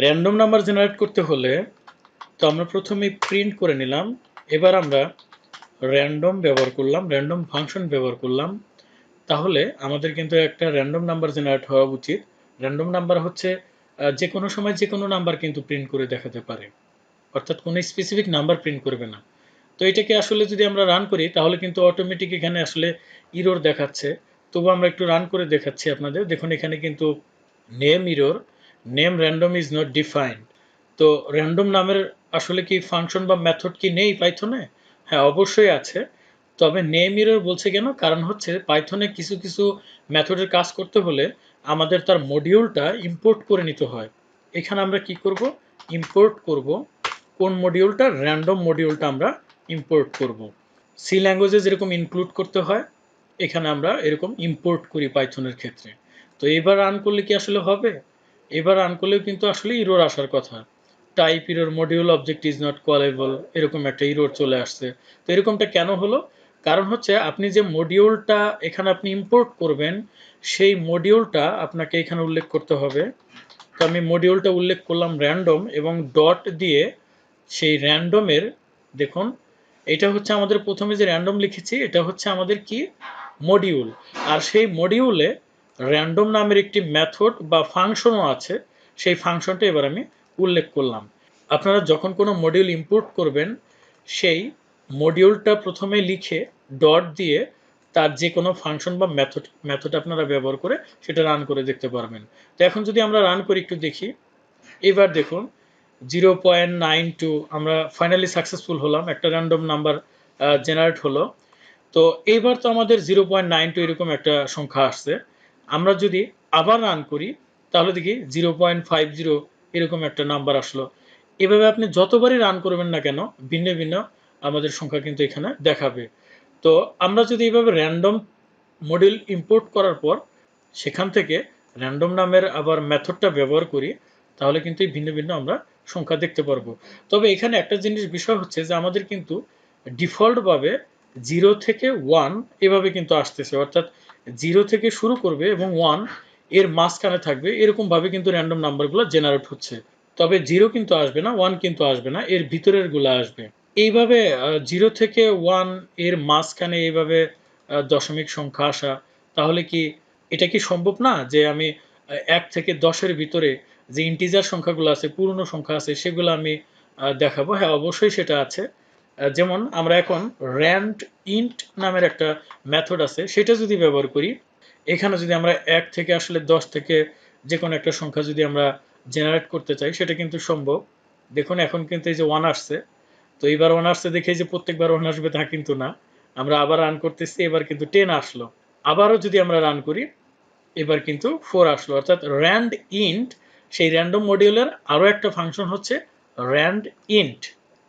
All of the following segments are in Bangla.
র্যান্ডম নাম্বার জেনারেট করতে হলে তো আমরা প্রথমেই প্রিন্ট করে নিলাম। এবার আমরা র্যান্ডম ব্যবহার করলাম, র্যান্ডম ফাংশন ব্যবহার করলাম। তাহলে আমাদের কিন্তু একটা র্যান্ডম নাম্বার জেনারেট হওয়া উচিত। র্যান্ডম নাম্বার হচ্ছে যে কোনো সময় যে কোনো নাম্বার কিন্তু প্রিন্ট করে দেখাতে পারে, অর্থাৎ কোনো স্পেসিফিক নাম্বার প্রিন্ট করবে না। তো এটাকে আসলে যদি আমরা রান করি তাহলে কিন্তু অটোমেটিক এখানে আসলে ইরর দেখাচ্ছে। তবু আমরা একটু রান করে দেখাচ্ছি আপনাদের। দেখুন এখানে কিন্তু name error, name random is not defined. তো র্যান্ডম নামের আসলে কি ফাংশন বা মেথড কি নেই পাইথনে? হ্যাঁ, অবশ্যই আছে। তবে নেম ইরর বলছে কেন? কারণ হচ্ছে পাইথনে কিছু কিছু মেথডের কাজ করতে হলে আমাদের তার মডিউলটা ইম্পোর্ট করে নিতে হয়। এখানে আমরা কি করব? ইম্পোর্ট করব। কোন মডিউলটা? র্যান্ডম মডিউলটা আমরা ইম্পোর্ট করব। সি ল্যাঙ্গুয়েজে যেরকম ইনক্লুড করতে হয়, এখানে আমরা এরকম ইম্পোর্ট করি পাইথনের ক্ষেত্রে। তো এবার রান করলে কি আসলে হবে? এবার রান করলেও কিন্তু আসলে ইরর আসার কথা। Type error, module object is not callable, এরকম একটা ইরর চলে আসছে। তো এরকমটা কেন হলো? কারণ হচ্ছে আপনি যে মডিউলটা এখানে আপনি ইম্পোর্ট করবেন, সেই মডিউলটা আপনাকে এখানে উল্লেখ করতে হবে। তো আমি মডিউলটা উল্লেখ করলাম র্যান্ডম এবং ডট দিয়ে সেই র্যান্ডমের, দেখুন এটা হচ্ছে আমাদের প্রথমে যে র্যান্ডম লিখেছি এটা হচ্ছে আমাদের কি? মডিউল। আর সেই মডিউলে র্যান্ডম নামের একটি মেথড বা ফাংশনও আছে, সেই ফাংশনটা এবার আমি উল্লেখ করলাম। আপনারা যখন কোনো মডিউল ইম্পোর্ট করবেন সেই মডিউলটা প্রথমে লিখে ডট দিয়ে তার যে কোনো ফাংশন বা মেথড আপনারা ব্যবহার করে সেটা রান করে দেখতে পারবেন। তো এখন যদি আমরা রান করি একটু দেখি। এবার দেখুন 0.92 আমরা ফাইনালি সাকসেসফুল হলাম, একটা র্যান্ডম নাম্বার জেনারেট হলো। তো এইবার তো আমাদের 0.92 এরকম একটা সংখ্যা আসছে। আমরা যদি আবার রান করি তাহলে দেখি 0.50 এরকম একটা নাম্বার আসলো। এভাবে আপনি যতবারই রান করবেন না কেন ভিন্ন ভিন্ন আমাদের সংখ্যা কিন্তু এখানে দেখাবে। তো আমরা যদি এইভাবে র্যান্ডম মডিউল ইম্পোর্ট করার পর সেখান থেকে র্যান্ডম নামের আবার মেথডটা ব্যবহার করি তাহলে কিন্তু এই ভিন্ন ভিন্ন আমরা সংখ্যা দেখতে পারবো। তবে এখানে একটা জিনিস বিষয় হচ্ছে যে আমাদের কিন্তু ডিফল্টভাবে 0 থেকে 1 এভাবে কিন্তু আসতেছে, অর্থাৎ 0 থেকে শুরু করবে এবং 1 এর মাঝখানে থাকবে, এরকমভাবে কিন্তু র্যান্ডম নাম্বারগুলো জেনারেট হচ্ছে। তবে 0 কিন্তু আসবে না, 1 কিন্তু আসবে না, এর ভিতরের গুলো আসবে। এইভাবে 0 থেকে 1 এর মাঝখানে এইভাবে দশমিক সংখ্যা আসা, তাহলে কি এটা কি সম্ভব না যে আমি 1 থেকে 10-এর ভিতরে যে ইন্টিজার সংখ্যাগুলো আছে, পূর্ণ সংখ্যা আছে, সেগুলো আমি দেখাবো? হ্যাঁ, অবশ্যই সেটা আছে। যেমন আমরা এখন র্যান্ড ইন্ট নামের একটা মেথড আছে, সেটা যদি ব্যবহার করি, এখানে যদি আমরা 1 থেকে আসলে 10 থেকে যে কোনো একটা সংখ্যা যদি আমরা জেনারেট করতে চাই সেটা কিন্তু সম্ভব। দেখুন এখন কিন্তু এই যে 1 আসছে। তো এইবার 1 আসছে দেখে যে প্রত্যেকবার 1 আসবে তা কিন্তু না। আমরা আবার রান করতেছি, এবার কিন্তু 10 আসলো। আবারও যদি আমরা রান করি এবার কিন্তু 4 আসলো, অর্থাৎ র্যান্ড ইন্ট সেই র্যান্ডম মডিউলের আরও একটা ফাংশন হচ্ছে র্যান্ড ইন্ট।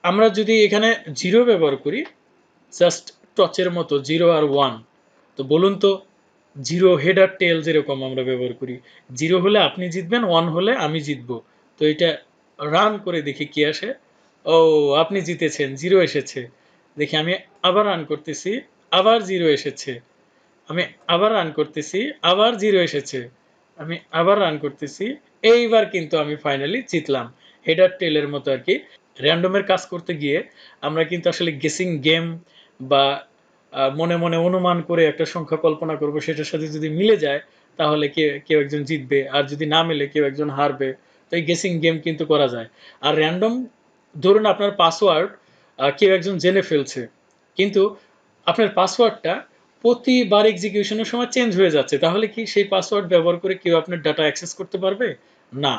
আমরা যদি এখানে 0 ব্যবহার করি, জাস্ট টচের মতো 0 আর 1, তো বলুন তো 0 হেড আর টেল যেরকম আমরা ব্যবহার করি, 0 হলে আপনি জিতবেন, 1 হলে আমি জিতবো। তো এটা রান করে দেখি কি আসে। ও, আপনি জিতেছেন, 0 এসেছে। দেখি আমি আবার রান করতেছি, আবার 0 এসেছে। আমি আবার রান করতেছি, আবার 0 এসেছে। আমি আবার রান করতেছি, এইবার কিন্তু আমি ফাইনালি জিতলাম। হেডার টেলের মতো আর কি। র্যান্ডমের কাজ করতে গিয়ে আমরা কিন্তু আসলে গেসিং গেম বা মনে মনে অনুমান করে একটা সংখ্যা কল্পনা করব, সেটার সাথে যদি মিলে যায় তাহলে কেউ একজন জিতবে, আর যদি না মিলে কেউ একজন হারবে। তো এই গেসিং গেম কিন্তু করা যায়। আর র্যান্ডম, ধরুন আপনার পাসওয়ার্ড কেউ একজন জেনে ফেলছে, কিন্তু আপনার পাসওয়ার্ডটা প্রতিবার এক্সিকিউশনের সময় চেঞ্জ হয়ে যাচ্ছে, তাহলে কি সেই পাসওয়ার্ড ব্যবহার করে কেউ আপনার ডাটা অ্যাক্সেস করতে পারবে? না।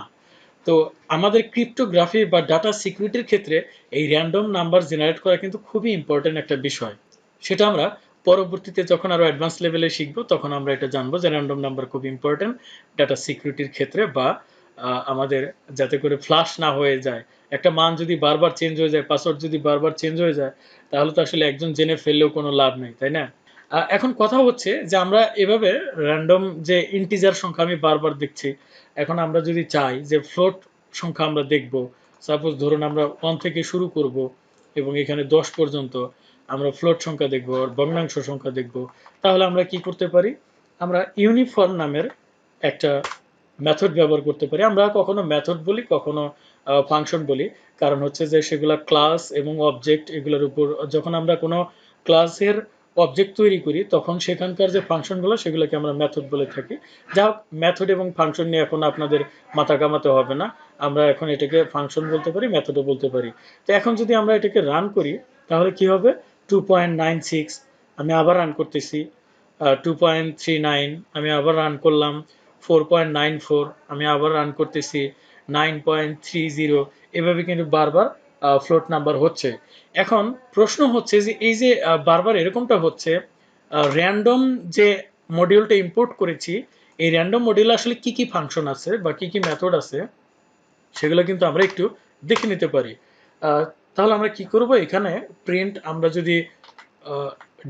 তো আমাদের ক্রিপ্টোগ্রাফি বা ডাটা সিকিউরিটির ক্ষেত্রে এই র্যান্ডম নাম্বার জেনারেট করা কিন্তু খুবই ইম্পর্টেন্ট একটা বিষয়। সেটা আমরা পরবর্তীতে যখন আরো অ্যাডভান্স লেভেলে শিখবো তখন আমরা এটা জানবো যে র্যান্ডম নাম্বার খুব ইম্পর্টেন্ট ডাটা সিকিউরিটির ক্ষেত্রে, বা আমাদের যাতে করে ফ্লাশ না হয়ে যায়। একটা মান যদি বারবার চেঞ্জ হয়ে যায়, পাসওয়ার্ড যদি বারবার চেঞ্জ হয়ে যায়, তাহলে তো আসলে একজন জেনে ফেললেও কোনো লাভ নেই, তাই না? এখন কথা হচ্ছে যে আমরা এভাবে র্যান্ডম যে ইন্টিজার সংখ্যা আমি বারবার দেখছি, এখন আমরা যদি চাই যে ফ্লোট সংখ্যা আমরা দেখব, সাপোজ ধরুন আমরা 1 থেকে শুরু করব এবং এখানে 10 পর্যন্ত আমরা ফ্লোট সংখ্যা দেখব আর ভগ্নাংশ সংখ্যা দেখব, তাহলে আমরা কি করতে পারি? আমরা ইউনিফর্ম নামের একটা মেথড ব্যবহার করতে পারি। আমরা কখনো মেথড বলি, কখনো ফাংশন বলি। কারণ হচ্ছে যে সেগুলা ক্লাস এবং অবজেক্ট এগুলোর উপর যখন আমরা কোনো ক্লাসের অবজেক্ট তৈরি করি তখন সেখানকার যে ফাংশনগুলো সেগুলোকে আমরা মেথড বলে থাকি। যা হোক, মেথড এবং ফাংশন নিয়ে এখন আপনাদের মাথা ঘামাতে হবে না। আমরা এখন এটাকে ফাংশন বলতে পারি, মেথডও বলতে পারি। তো এখন যদি আমরা এটাকে রান করি তাহলে কি হবে? 2.96 আমি আবার রান করতেছি, 2.39 আমি আবার রান করলাম, 4.94 আমি আবার রান করতেছি, 9.30 এভাবে কিন্তু বারবার ফ্লোট নাম্বার হচ্ছে। এখন প্রশ্ন হচ্ছে যে এই যে বারবার এরকমটা হচ্ছে, র্যান্ডম যে মডিউলটা ইম্পোর্ট করেছি এই র্যান্ডম মডিউলে আসলে কি কি ফাংশন আছে বা কি কি মেথড আছে সেগুলো কিন্তু আমরা একটু দেখে নিতে পারি। তাহলে আমরা কি করব, এখানে প্রিন্ট আমরা যদি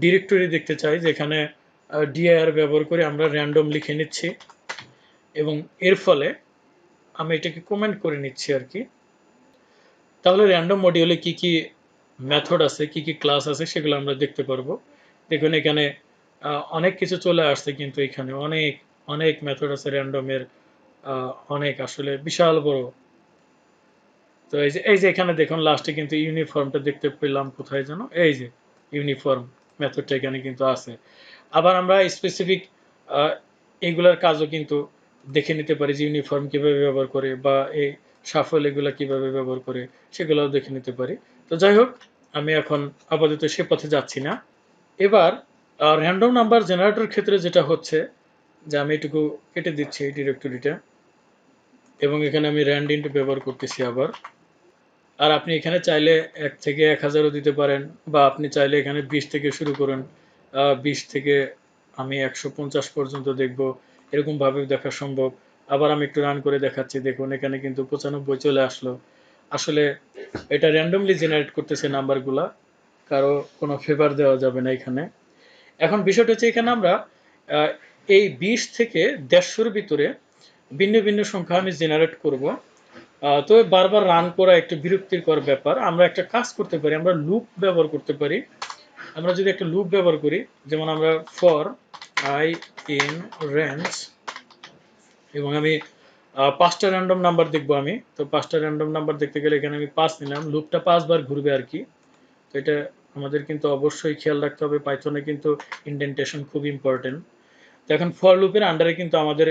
ডিরেক্টরি দেখতে চাই যেখানে ডিআর ব্যবহার করে আমরা র্যান্ডম লিখে নিচ্ছি এবং এর ফলে আমি এটাকে কমেন্ট করে নিচ্ছি আর কি। তাহলে র্যান্ডম মডিউলে কি কি মেথড আছে, কি কি ক্লাস আছে সেগুলো আমরা দেখতে পারবো। দেখুন এখানে অনেক কিছু চলে আসছে, কিন্তু এখানে অনেক অনেক মেথড আছে র্যান্ডমের, অনেক আসলে বিশাল বড়। তো এই যে এখানে দেখুন লাস্টে কিন্তু ইউনিফর্মটা দেখতে পেলাম, কোথায় যেন, এই যে ইউনিফর্ম মেথডটা এখানে কিন্তু আছে। আবার আমরা স্পেসিফিক এইগুলার কাজও কিন্তু দেখে নিতে পারি যে ইউনিফর্ম কিভাবে ব্যবহার করে বা এই সাফল এগুলা কিভাবে ব্যবহার করে সেগুলোও দেখে নিতে পারি। তো যাই হোক, আমি এখন আপাতত সে পথে যাচ্ছি না। এবার র্যান্ডম নাম্বার জেনারেটর ক্ষেত্রে যেটা হচ্ছে যে আমি এটুকু কেটে দিচ্ছি এই ডিরেক্টরিটা এবং এখানে আমি র্যান্ড ব্যবহার করতেছি আবার। আর আপনি এখানে চাইলে 1 থেকে 1000ও দিতে পারেন, বা আপনি চাইলে এখানে 20 থেকে শুরু করুন, 20 থেকে আমি 150 পর্যন্ত দেখব, এরকমভাবেও দেখা সম্ভব। আবার আমি একটু রান করে দেখাচ্ছি, দেখুন এখানে কিন্তু 95 চলে আসলো। আসলে এটা র্যান্ডমলি জেনারেট করতেছে নাম্বারগুলা, কারো কোনো ফেভার দেওয়া যাবে না এখানে। এখন বিষয়টা হচ্ছে এখানে আমরা এই 20 থেকে 150-র ভিতরে ভিন্ন ভিন্ন সংখ্যা আমি জেনারেট করব। তো বারবার রান করা একটু বিরক্তিকর ব্যাপার। আমরা একটা কাজ করতে পারি, আমরা লুপ ব্যবহার করতে পারি। আমরা যদি একটা লুপ ব্যবহার করি, যেমন আমরা ফর আই ইন রেঞ্জ এবং আমি 5টা র্যান্ডম নাম্বার দেখবো আমি। তো 5টা র্যান্ডম নাম্বার দেখতে গেলে এখানে আমি 5 নিলাম, লুপটা 5 বার ঘুরবে আর কি। তো এটা আমাদের কিন্তু অবশ্যই খেয়াল রাখতে হবে, পাইথনে কিন্তু ইনডেন্টেশন খুব ইম্পর্টেন্ট। তো এখন ফর লুপের আন্ডারে কিন্তু আমাদের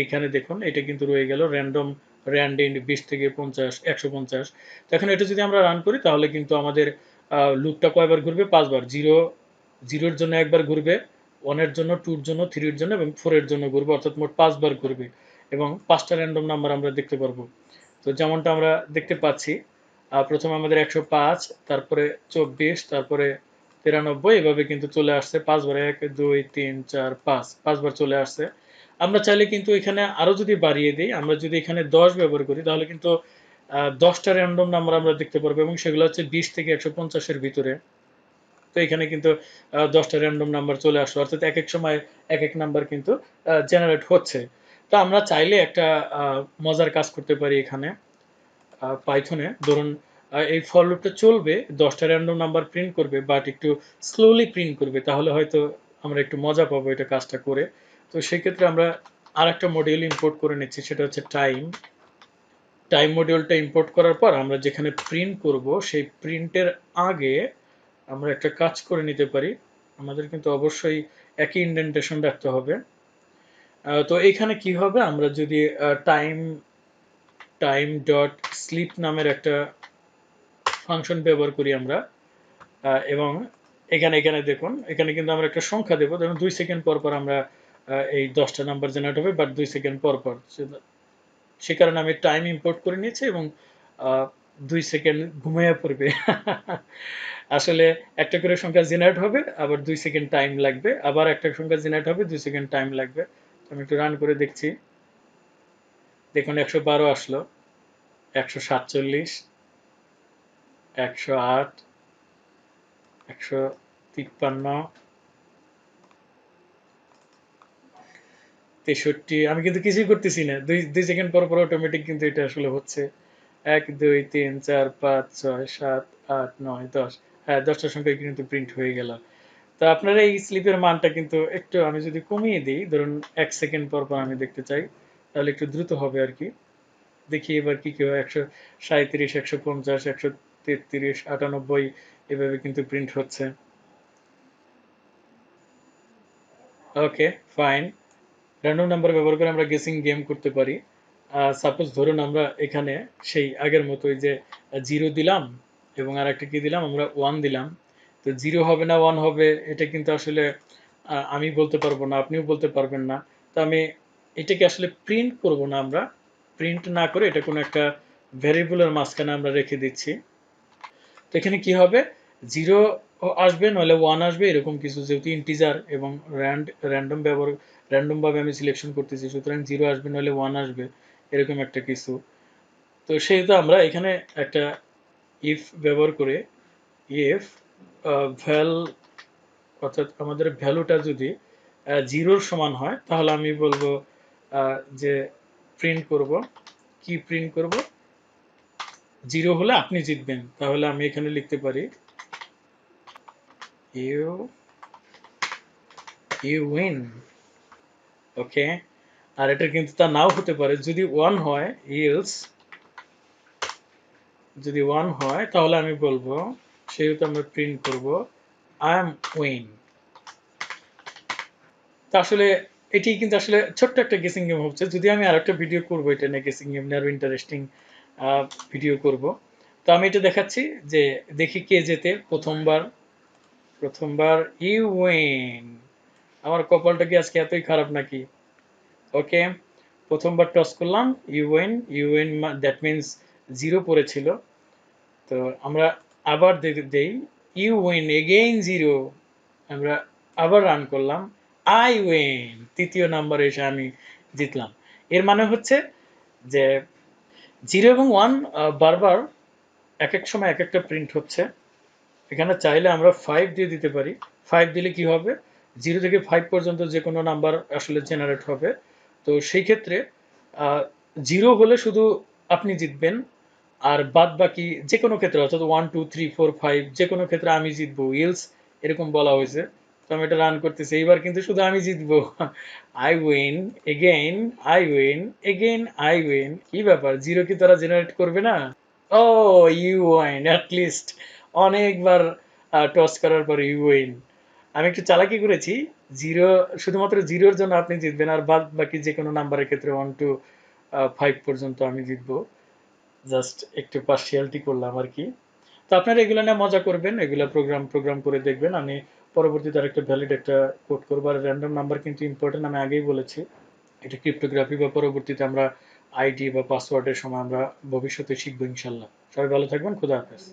এইখানে দেখুন এটা কিন্তু রয়ে গেল র্যান্ডম র্যান্ড ইন 20 থেকে 50 150। তো এখন এটা যদি আমরা রান করি তাহলে কিন্তু আমাদের লুপটা কয়বার ঘুরবে? 5 বার। জিরোর জন্য একবার ঘুরবে, 1 এর জন্য, 2 এর জন্য, 3 এর জন্য এবং 4 এর জন্য ঘুরবে, অর্থাৎ মোট 5 বার ঘুরবে এবং 5টা র্যান্ডম নাম্বার আমরা দেখতে পারবো। তো যেমনটা আমরা দেখতে পাচ্ছি, প্রথমে আমাদের 105, তারপরে 24, তারপরে 93, এভাবে কিন্তু চলে আসছে 5 বার, 1 2 3 4 5 5 বার চলে আসছে। আমরা চাইলে কিন্তু এখানে আরো যদি বাড়িয়ে দিই, আমরা যদি এখানে 10 ব্যবহার করি তাহলে কিন্তু 10টা র্যান্ডম নাম্বার আমরা দেখতে পারবো এবং সেগুলো হচ্ছে 20 থেকে 150 এর ভিতরে। তো এখানে কিন্তু 10টা র্যান্ডম নাম্বার চলে আসলো, অর্থাৎ এক এক সময় এক এক নাম্বার কিন্তু জেনারেট হচ্ছে। তো আমরা চাইলে একটা মজার কাজ করতে পারি এখানে পাইথনে। ধরুন এই ফর লুপটা চলবে, 10টা র্যান্ডম নাম্বার প্রিন্ট করবে, বাট একটু স্লোলি প্রিন্ট করবে, তাহলে হয়তো আমরা একটু মজা পাবো এটা কাজটা করে। তো সেক্ষেত্রে আমরা আর একটা মডিউল ইম্পোর্ট করে নিচ্ছি, সেটা হচ্ছে টাইম। টাইম মডিউলটা ইম্পোর্ট করার পর আমরা যেখানে প্রিন্ট করব সেই প্রিন্টের আগে আমরা একটা কাজ করে নিতে পারি। আমাদের কিন্তু অবশ্যই একই ইন্ডেন্টেশন রাখতে হবে। তো এখানে কি হবে, আমরা যদি টাইম টাইম ডট স্লিপ নামের একটা ফাংশন ব্যবহার করি আমরা, এবং এখানে এখানে দেখুন এখানে কিন্তু আমরা একটা সংখ্যা দেবো, ধরুন 2 সেকেন্ড পর পর আমরা এই 10টা নাম্বার জেনারেট হবে, বাট 2 সেকেন্ড পর পর। সে কারণে আমি টাইম ইম্পোর্ট করে নিয়েছি এবং 2 সেকেন্ড ঘুমিয়ে পড়বে। আসলে একটা করে সংখ্যা জেনারেট হবে, আবার 2 সেকেন্ড টাইম লাগবে, আবার একটা সংখ্যা জেনারেট হবে, 2 সেকেন্ড টাইম লাগবে। আমি একটু রান করে দেখছি, দেখুন 112 আসলো, 147, 108, 153, 63। আমি কিন্তু কিছুই করতেছি না, 2 সেকেন্ড পর পর অটোমেটিক কিন্তু এটা আসলে হচ্ছে। 1 2 3 4 5 6 7 8 9 10। হ্যাঁ, 10টা সংখ্যা কিন্তু প্রিন্ট হয়ে গেল। তো আপনারা এই স্লিপের মানটা কিন্তু একটু আমি যদি কমিয়ে দিই, ধরুন 1 সেকেন্ড পর পর আমি দেখতে চাই, তাহলে একটু দ্রুত হবে আর কি। দেখি এবার কি কি হয়। 137, 150, 133, 98 এভাবে কিন্তু প্রিন্ট হচ্ছে। ওকে, ফাইন। র্যান্ডম নাম্বার ব্যবহার করে আমরা গেসিং গেম করতে পারি। সাপোজ ধরুন আমরা এখানে সেই আগের মতোই যে 0 দিলাম এবং আর একটা কি দিলাম, আমরা 1 দিলাম। তো 0 হবে না 1 হবে এটা কিন্তু আসলে আমি বলতে পারবো না, আপনিও বলতে পারবেন না। তো আমি এটাকে আসলে প্রিন্ট করব না, আমরা প্রিন্ট না করে এটা কোনো একটা ভ্যারিয়েবলের মাঝখানে আমরা রেখে দিচ্ছি। তো এখানে কি হবে, 0 আসবে নইলে 1 আসবে এরকম কিছু, যেহেতু ইন্টিজার এবং র্যান্ডম ব্যবহার, র্যান্ডম ভাবে আমি সিলেকশন করতেছি, সুতরাং 0 আসবে নইলে 1 আসবে এরকম একটা কিছু। তো সেহেতু আমরা এখানে একটা ইফ ব্যবহার করে, ইফ ভ্যাল, অর্থাৎ আমাদের ভ্যালুটা যদি 0 সমান হয় তাহলে আমি বলবো যে প্রিন্ট করব, কি প্রিন্ট করব, 0 হলে আপনি জিতবেন। তাহলে আমি এখানে লিখতে পারি ইউ ইউ উইন। ওকে, আর এটা কিন্তু তা নাও হতে পারে, যদি 1 হয়, ইলস যদি 1 হয় তাহলে আমি বলবো, সেহেতু আমরা প্রিন্ট করব আই এম উইন। তো আসলে এটি কিন্তু আসলে ছোট্ট একটা গেসিং গেম হচ্ছে, যদি আমি আরেকটা ভিডিও করব এটা নিয়ে, গেসিং গেম নিয়ে আরো ইন্টারেস্টিং ভিডিও করব। তো আমি এটা দেখাচ্ছি যে দেখি কে জেতে প্রথমবার। প্রথমবার ইউ উইন। আমার কপালটা কি আজকে এতই খারাপ নাকি? ওকে, প্রথমবার টস করলাম, ইউএন ইউএন, দ্যাট মিনস 0 পড়েছিল। তো আমরা আবার দেই, ইউ উইন এগেইন 0। আমরা আবার রান করলাম, আই উইন, তৃতীয় নাম্বারে এসে আমি জিতলাম। এর মানে হচ্ছে যে 0 এবং 1 বারবার এক এক সময় এক একটা প্রিন্ট হচ্ছে। এখানে চাইলে আমরা 5 দিয়ে দিতে পারি। 5 দিলে কি হবে, 0 থেকে 5 পর্যন্ত যে কোনো নাম্বার আসলে জেনারেট হবে। তো সেই ক্ষেত্রে 0 হলে শুধু আপনি জিতবেন, আর বাদ বাকি যে কোনো ক্ষেত্রে, অর্থাৎ 1 2 3 4 5 যে কোনো ক্ষেত্রে আমি জিতবো, ইলস এরকম বলা হয়েছে। তো আমি এটা রান করতেছি, এইবার কিন্তু শুধু আমি জিতবো। I win again, I win again, I win. কি ব্যাপার, 0 কি তারা জেনারেট করবে না? ও, ইউ উইন অ্যাট লিস্ট। অনেকবার টস করার পর ইউ উইন। আমি একটু চালাকি করেছি, 0 শুধুমাত্র 0-র জন্য আপনি জিতবেন, আর বাদ বাকি যে কোনো নাম্বারের ক্ষেত্রে 1 টু 5 পর্যন্ত আমি জিতবো। জাস্ট একটু পার্সিয়ালিটি করলাম আর কি। তো আপনারা এগুলো নিয়ে মজা করবেন, এগুলো প্রোগ্রাম প্রোগ্রাম করে দেখবেন। আমি পরবর্তীতে আরেকটা ভ্যালিড একটা কোড করবো। আর র্যান্ডম নাম্বার কিন্তু ইম্পর্টেন্ট, আমি আগেই বলেছি। এটা ক্রিপ্টোগ্রাফি বা পরবর্তীতে আমরা আইডি বা পাসওয়ার্ডের সময় আমরা ভবিষ্যতে শিখবো ইনশাল্লাহ। সবাই ভালো থাকবেন, খুদা হাফেজ।